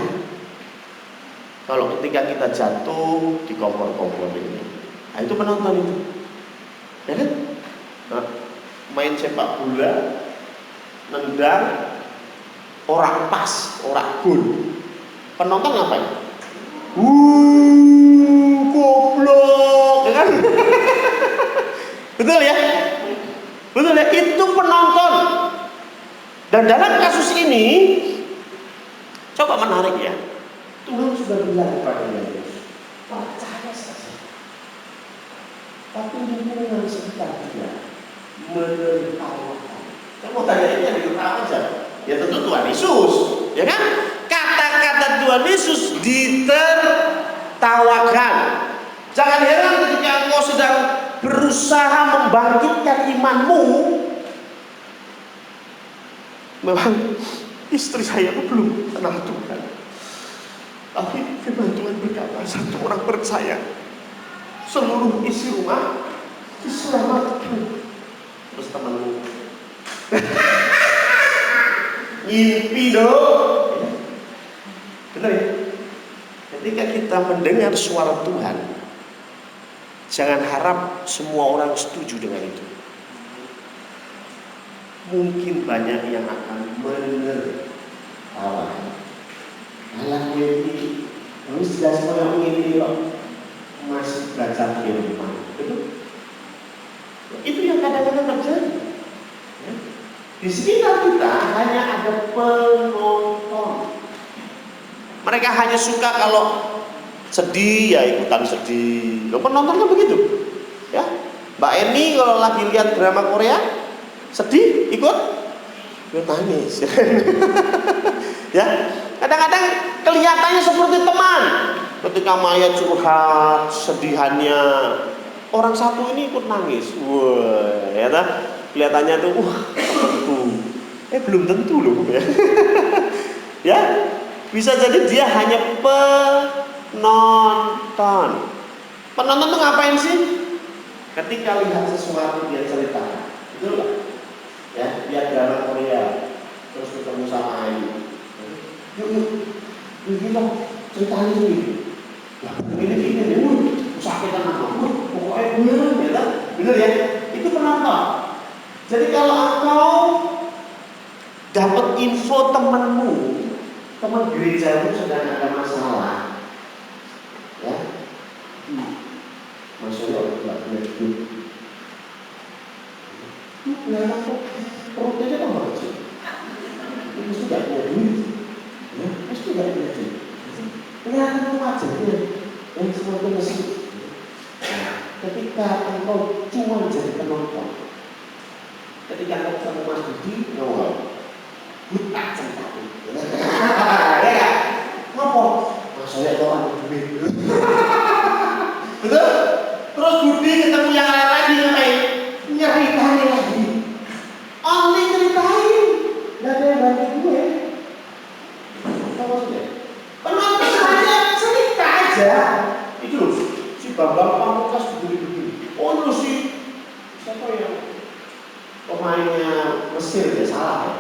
Kalau ketika kita jatuh di kompor-kompor ini, nah itu penonton itu. Ya kan? Nah, main sepak bola, nendang, orang pas, orang gol. Penonton ngapain? Goblok, ya kan? Betul ya? Betul ya? Itu penonton. Dan dalam kasus ini, coba menarik ya. Tuhan sudah bilang kepada Yesus, percaya saja. tapi lingkungan sekitar dia menertawakan. Saya mau tanya ini yang ditertawakan siapa? Ya tentu Tuhan Yesus, ya kan? Kata-kata Tuhan Yesus ditertawakan. Jangan heran ketika engkau sedang berusaha membangkitkan imanmu. Memang istri saya itu belum kenal Tuhan, tapi firman Tuhan berkata satu orang percaya seluruh isi rumah diselamatkan. Terus temanmu ngimpi dong, benar ya? Ketika kita mendengar suara Tuhan, jangan harap semua orang setuju dengan itu. Mungkin banyak yang akan menertawakan. Alah ini, kamu sudah semua ini kok masih belajar firman. Betul? Itu yang kadang-kadang terjadi. Ya. Di sekitar kita hanya ada penonton. Mereka hanya suka kalau sedih ya ikutan sedih. Loh, penonton kan begitu. Ya, Mbak Eni kalau lagi lihat drama Korea sedih ikut nangis. Ya, kadang-kadang kelihatannya seperti teman. Ketika Maya curhat sedihannya, orang satu ini ikut nangis. Wah, ya kan? Kelihatannya tuh, belum tentu loh. Ya, bisa jadi dia hanya penonton. Penonton tuh ngapain sih? Ketika lihat sesuatu dia cerita, betul nggak? Ya, lihat drama Korea, terus ketemu sama Ayu. Yuk, kita ceritain ini. Nah, ini, sakitan aku, pokoknya bener ya. Itu penonton. Jadi kalau engkau dapat info temanmu, teman gerejamu sedang ada masalah, ya, masalah nggak punya duit, nggak perutnya aja tambah kecil, mesti nggak punya duit, ya, mesti nggak punya duit. Kelihatan wajahnya yang semua itu mesti. Ketika engkau cuma jadi penonton, ketika engkau ketemu Mas Budi, ngomong, buta cerita itu. Ya kan? Ngomong, maksudnya kau ada duit. Betul? Terus Budi ketemu yang lain lagi ngapain? Nyeritain lagi. Only ceritain, nggak ada yang bantu gue. Apa maksudnya? Penonton aja cerita aja. Itu loh, si Bambang Pamungkas begini-begini. Oh lu si siapa yang pemainnya Mesir ya salah ya?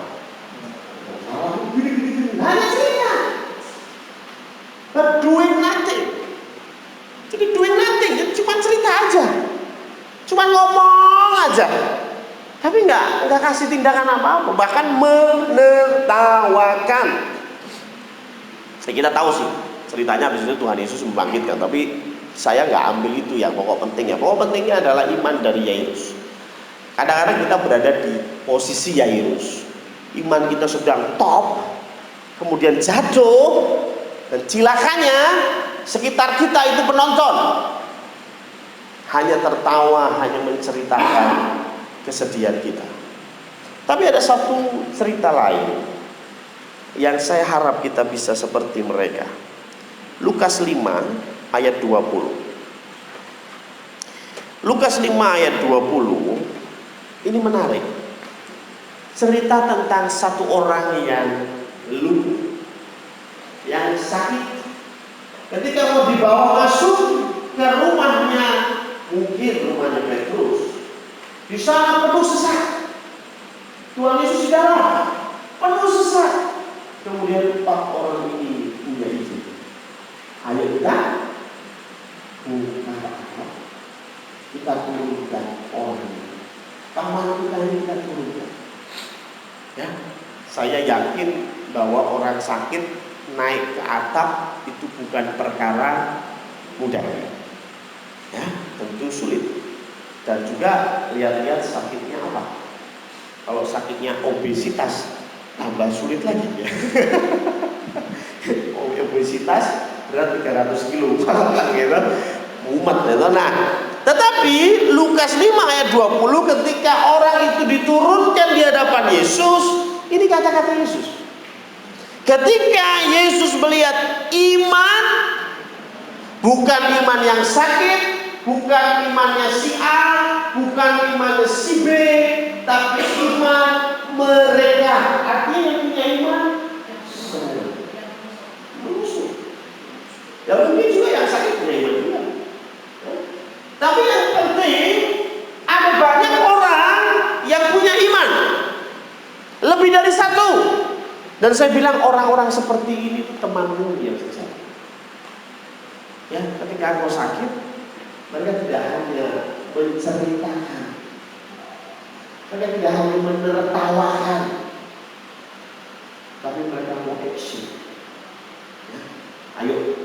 Salah begini-begini. Hanya cerita. But doing nothing. Jadi doing nothing, cuma cerita aja, cuma ngomong aja, tapi nggak kasih tindakan apa-apa, bahkan menertawakan. Kita tahu sih ceritanya habis itu Tuhan Yesus membangkitkan, tapi saya nggak ambil itu ya pokok pentingnya. Pokok pentingnya adalah iman dari Yairus. Kadang-kadang kita berada di posisi Yairus, iman kita sedang top, kemudian jatuh, dan cilakannya sekitar kita itu penonton, hanya tertawa, hanya menceritakan kesedihan kita. Tapi ada satu cerita lain yang saya harap kita bisa seperti mereka. Lukas 5 ayat 20. Lukas 5 ayat 20 ini menarik. Cerita tentang satu orang yang lumpuh, yang sakit. Ketika mau dibawa masuk ke rumahnya, mungkin rumahnya Petrus, di sana penuh sesak. Tuhan Yesus di dalam, penuh sesak. Kemudian 4 orang ini punya ide. Ayo kita buka, kita turunkan orang ini. Teman kita ini kita turunkan. Ya, saya yakin bahwa orang sakit naik ke atap itu bukan perkara mudah, ya, tentu sulit. Dan juga lihat-lihat sakitnya apa. Kalau sakitnya obesitas, tambah sulit lagi ya. Obesitas berat 300 kilo, gitu, mumet gitu. Nah, Tetapi Lukas 5 ayat 20, ketika orang itu diturunkan di hadapan Yesus, ini kata-kata Yesus. Ketika Yesus melihat iman, bukan iman yang sakit, bukan imannya si A, bukan imannya si B, tapi iman mereka. Artinya yang punya iman musuh. Ya mungkin juga yang sakit punya iman juga. Tapi yang penting ada banyak orang yang punya iman, lebih dari satu. Dan saya bilang orang-orang seperti ini itu temanmu yang sejati. Ya, ketika engkau sakit, mereka tidak hanya menceritakan, mereka tidak hanya menertawakan, tapi mereka mau action. Ya, ayo,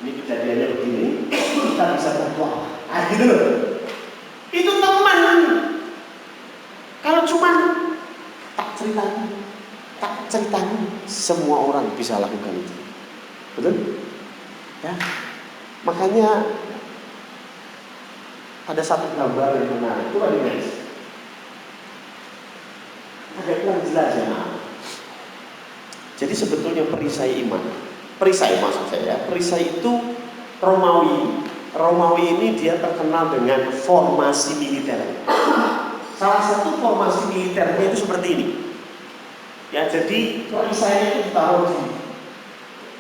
ini kejadiannya begini, kita bisa berdoa. Gitu loh. Itu teman. Kalau cuma tak ceritanya, semua orang bisa lakukan itu. Betul? Ya. Makanya ada satu gambar yang menarik. Coba dilihat. Agak kurang jelas ya. Jadi sebetulnya perisai iman. Perisai maksud saya. Perisai itu Romawi. Romawi ini dia terkenal dengan formasi militer. Salah satu formasi militernya itu seperti ini. Ya, jadi perisainya itu ditaruh di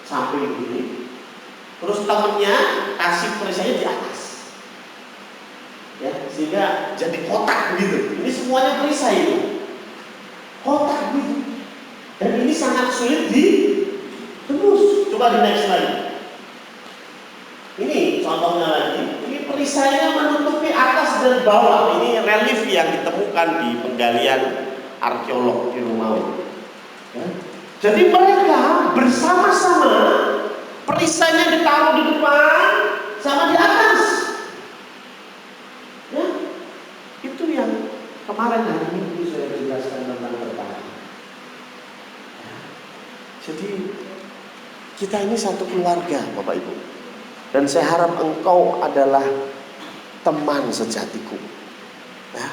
samping ini. Terus temennya kasih perisainya di atas. Ya, sehingga jadi kotak gitu. Ini semuanya perisai itu. Kotak gitu. Dan ini sangat sulit ditembus. Coba di next slide. Ini contohnya lagi. Ini perisainya menutupi atas dan bawah. Ini relief yang ditemukan di penggalian arkeolog di Romawi. Ya. Jadi mereka bersama-sama perisainya ditaruh di depan sama di atas. Ya. Itu yang kemarin hari Minggu saya jelaskan tentang bertahan. Ya. Jadi kita ini satu keluarga, Bapak Ibu. Dan saya harap engkau adalah teman sejatiku. Ya.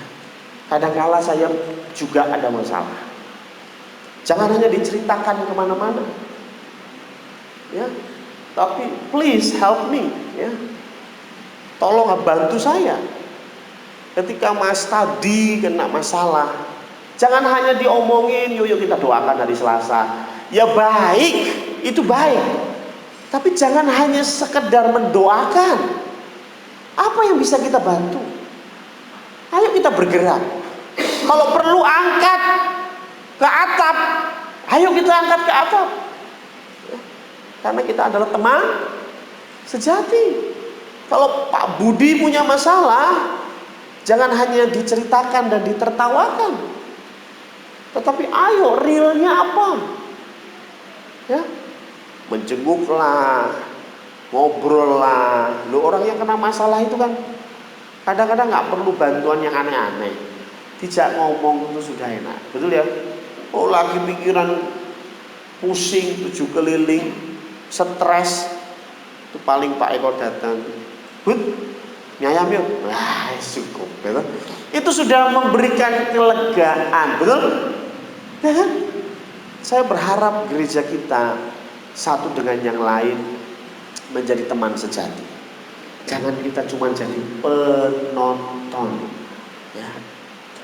Kadang-kala saya juga ada masalah. Jangan hanya diceritakan kemana-mana, ya. Tapi please help me, ya. Tolong bantu saya. Ketika Mas tadi kena masalah, jangan hanya diomongin, yuk kita doakan hari Selasa. Ya baik, itu baik. Tapi jangan hanya sekedar mendoakan. Apa yang bisa kita bantu? Ayo kita bergerak. Kalau perlu angkat ke atap, ayo kita angkat ke atap. Karena kita adalah teman sejati. Kalau Pak Budi punya masalah, jangan hanya diceritakan dan ditertawakan, tetapi ayo realnya apa? Ya, menjenguklah, ngobrol lah. Lo orang yang kena masalah itu kan kadang-kadang nggak perlu bantuan yang aneh-aneh. Dijak ngomong itu sudah enak, betul ya? Oh lagi pikiran pusing 7 keliling, stres, itu paling Pak Eko datang, Bud, nyayam yuk, wah cukup, betul? Itu sudah memberikan kelegaan, betul? Ya kan? Saya berharap gereja kita satu dengan yang lain menjadi teman sejati. Jangan kita cuma jadi penonton, ya,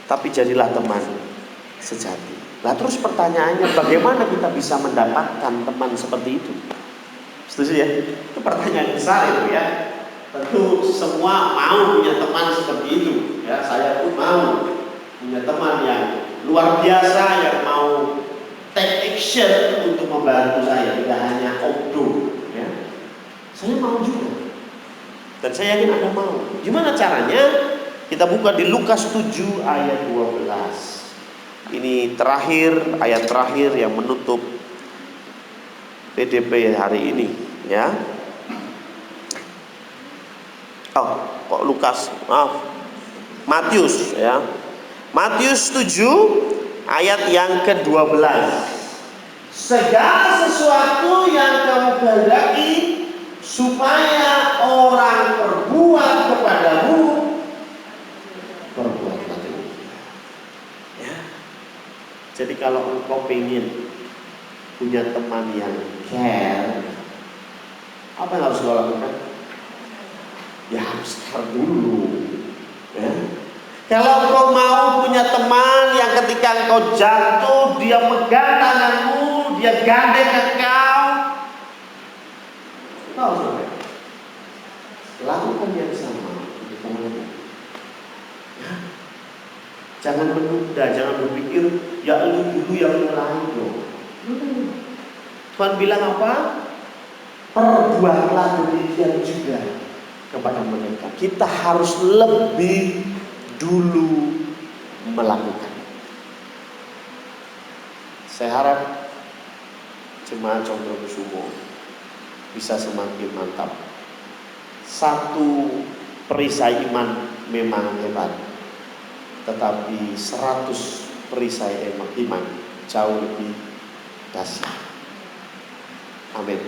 tapi jadilah teman sejati. Nah terus pertanyaannya, bagaimana kita bisa mendapatkan teman seperti itu? Setuju ya? Itu pertanyaan besar itu ya. Tentu semua mau punya teman seperti itu. Ya, saya pun mau punya teman yang luar biasa, yang mau take action untuk membantu saya, tidak hanya obdo. Ya. Saya mau juga. Dan saya yakin Anda mau. Gimana caranya? Kita buka di Lukas 7 ayat 12. Ini terakhir, ayat terakhir yang menutup PDP hari ini, ya. Oh, kok Lukas? Maaf. Matius, ya. Matius 7 ayat yang ke-12. Segala sesuatu yang kamu kehendaki supaya orang berbuat kepadamu, perbuatlah demikian. Ya. Jadi kalau engkau ingin punya teman yang care, apa yang harus kau lakukan? Ya harus care dulu. Ya. Kalau engkau mau punya teman yang ketika engkau jatuh, dia pegang tanganmu, dia gandeng engkau, engkau harus apa? Lakukan yang sama untuk temanmu. Ya. Jangan menunda, jangan berpikir ya lu dulu yang mulai dong. Tuhan bilang apa? Perbuatlah demikian juga kepada mereka. Kita harus lebih dulu melakukan. Saya harap jemaat Condrokusumo bisa semakin mantap. Satu perisai iman memang hebat, tetapi 100 perisai iman jauh lebih dahsyat. Amin.